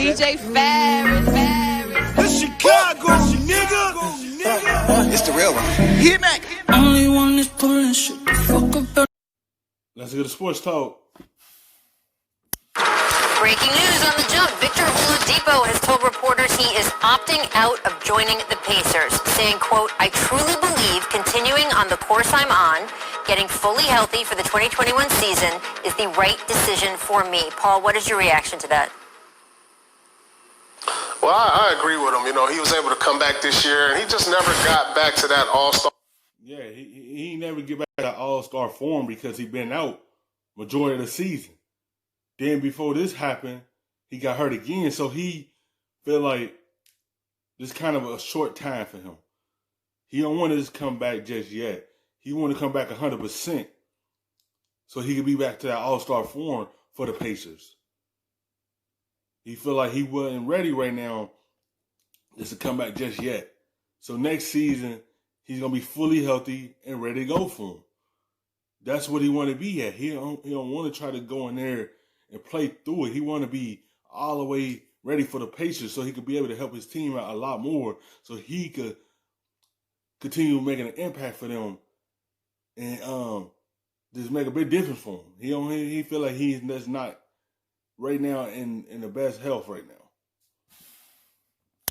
DJ Ferris. The Chicago, nigga. It's the real one. Hit me. Only one is pulling shit the fuck up. Let's get a sports talk. Breaking news on the jump. Victor Oladipo has told reporters he is opting out of joining the Pacers, saying, quote, "I truly believe continuing on the course I'm on, getting fully healthy for the 2021 season is the right decision for me." Paul, what is your reaction to that? Well, I agree with him. You know, he was able to come back this year, and he just never got back to that all-star. Yeah, he never get back to that all-star form because he been out majority of the season. Then before this happened, he got hurt again, so he feel like this kind of a short time for him. He don't want to just come back just yet. He want to come back 100% so he could be back to that all-star form for the Pacers. He feel like he wasn't ready right now just to come back just yet. So next season, he's going to be fully healthy and ready to go for him. That's what he want to be at. He don't want to try to go in there and play through it. He want to be all the way ready for the Pacers so he could be able to help his team out a lot more so he could continue making an impact for them and just make a big difference for him. He feel like he's just not right now in the best health right now.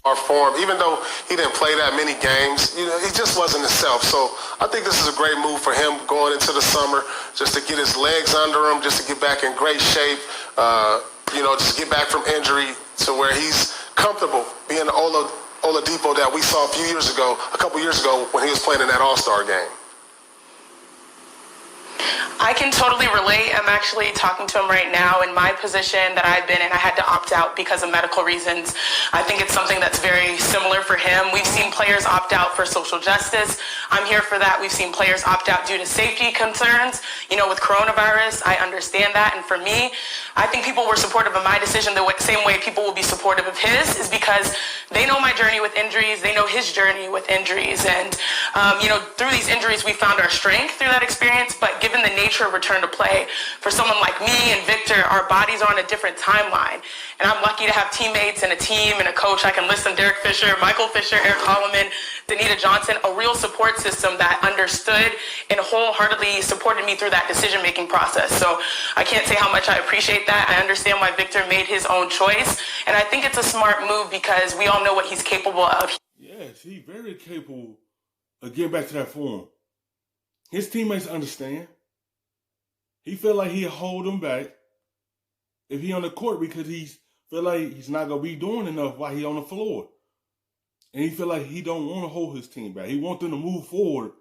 Our form, even though he didn't play that many games, you know, he just wasn't himself. So I think this is a great move for him going into the summer, just to get his legs under him, just to get back in great shape, just get back from injury to where he's comfortable being the Oladipo that we saw a couple years ago when he was playing in that All-Star game. I can totally relate. I'm actually talking to him right now. In my position that I've been in, I had to opt out because of medical reasons. I think it's something that's very similar for him. We've seen players opt out for social justice. I'm here for that. We've seen players opt out due to safety concerns. You know, with coronavirus, I understand that. And for me, I think people were supportive of my decision the same way people will be supportive of his, is because they know my journey with injuries. They know his journey with injuries. And, through these injuries, we found our strength through that experience. But given the nature of return to play, for someone like me and Victor, our bodies are on a different timeline. And I'm lucky to have teammates and a team and a coach. I can list them: Derek Fisher, Michael Fisher, Eric Holloman, Danita Johnson, a real support system that understood and wholeheartedly supported me through that decision-making process. So I can't say how much I appreciate that. I understand why Victor made his own choice. And I think it's a smart move because we all know what he's capable of. Yes, he's very capable of getting back to that form. His teammates understand. He feel like he'll hold them back if he on the court because he feel like he's not going to be doing enough while he on the floor. And he feel like he don't want to hold his team back. He want them to move forward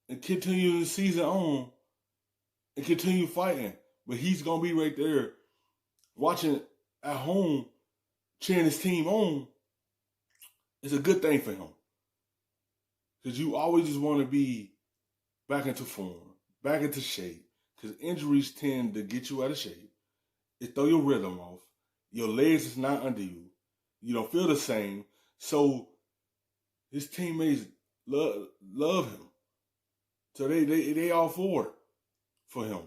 and continue the season on and continue fighting. But he's going to be right there watching at home, cheering his team on. It's a good thing for him. Because you always just want to be back into form, back into shape. Because injuries tend to get you out of shape. It throw your rhythm off. Your legs is not under you. You don't feel the same. So his teammates love him. So they all for it for him.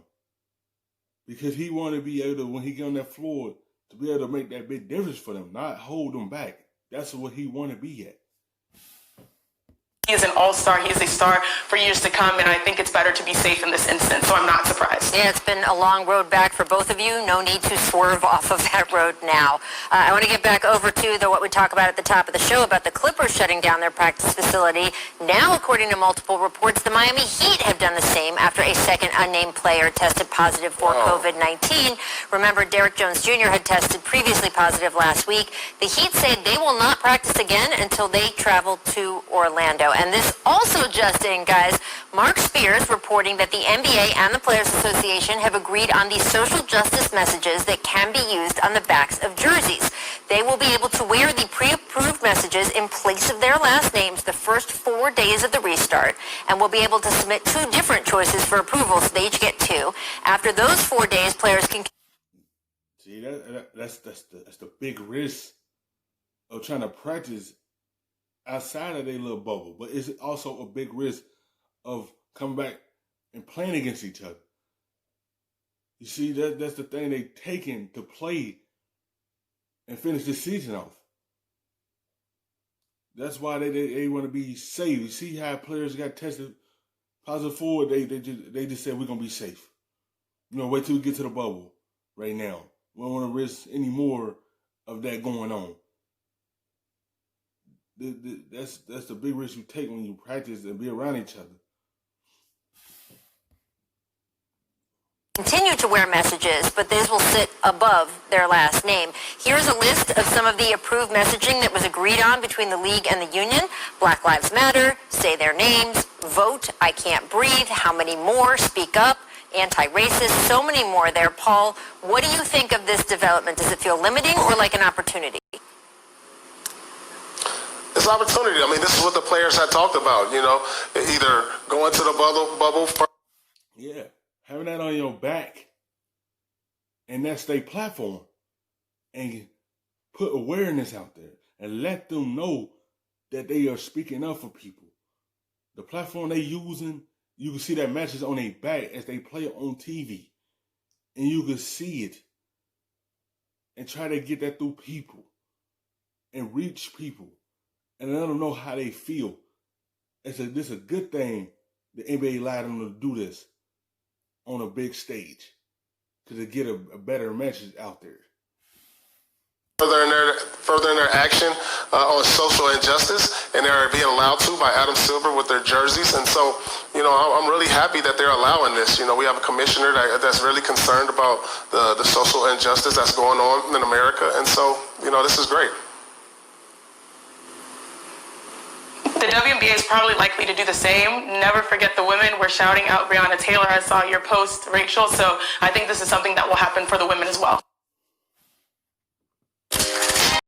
Because he want to be able to, when he get on that floor, to be able to make that big difference for them, not hold them back. That's what he want to be at. He is an all-star. He is a star for years to come, and I think it's better to be safe in this instance, so I'm not surprised. Yeah, it's been a long road back for both of you. No need to swerve off of that road now. I want to get back over to what we talked about at the top of the show about the Clippers shutting down their practice facility. Now, according to multiple reports, the Miami Heat have done the same after a second unnamed player tested positive for COVID-19. Remember, Derek Jones Jr. had tested previously positive last week. The Heat say they will not practice again until they travel to Orlando. And this also just in, guys, Mark Spears reporting that the NBA and the Players Association have agreed on the social justice messages that can be used on the backs of jerseys. They will be able to wear the pre-approved messages in place of their last names the first 4 days of the restart, and will be able to submit 2 different choices for approval, so they each get 2. After those 4 days, players can... See, that's the big risk of trying to practice outside of their little bubble, but it's also a big risk of coming back and playing against each other. You see, that's the thing they taking to play and finish the season off. That's why they want to be safe. You see how players got tested positive for it, they just said we're gonna be safe. Wait till we get to the bubble right now. We don't want to risk any more of that going on. That's the big risk you take when you practice and be around each other. Continue to wear messages, but these will sit above their last name. Here's a list of some of the approved messaging that was agreed on between the league and the union. Black Lives Matter, say their names, vote, I can't breathe, how many more, speak up, anti-racist, so many more there. Paul, what do you think of this development? Does it feel limiting or like an opportunity? It's an opportunity. I mean, this is what the players had talked about, either going to the bubble first. Yeah. Having that on your back, and that's their platform, and put awareness out there and let them know that they are speaking up for people. The platform they using, you can see that message on their back as they play it on TV, and you can see it and try to get that through people and reach people and let them know how they feel. This is a good thing the NBA allowed them to do this on a big stage to get a better message out there. Further in their action on social injustice, and they're being allowed to by Adam Silver with their jerseys. And so, I'm really happy that they're allowing this. We have a commissioner that's really concerned about the social injustice that's going on in America. And so, this is great. The WNBA is probably likely to do the same. Never forget the women. We're shouting out Breonna Taylor. I saw your post, Rachel. So I think this is something that will happen for the women as well.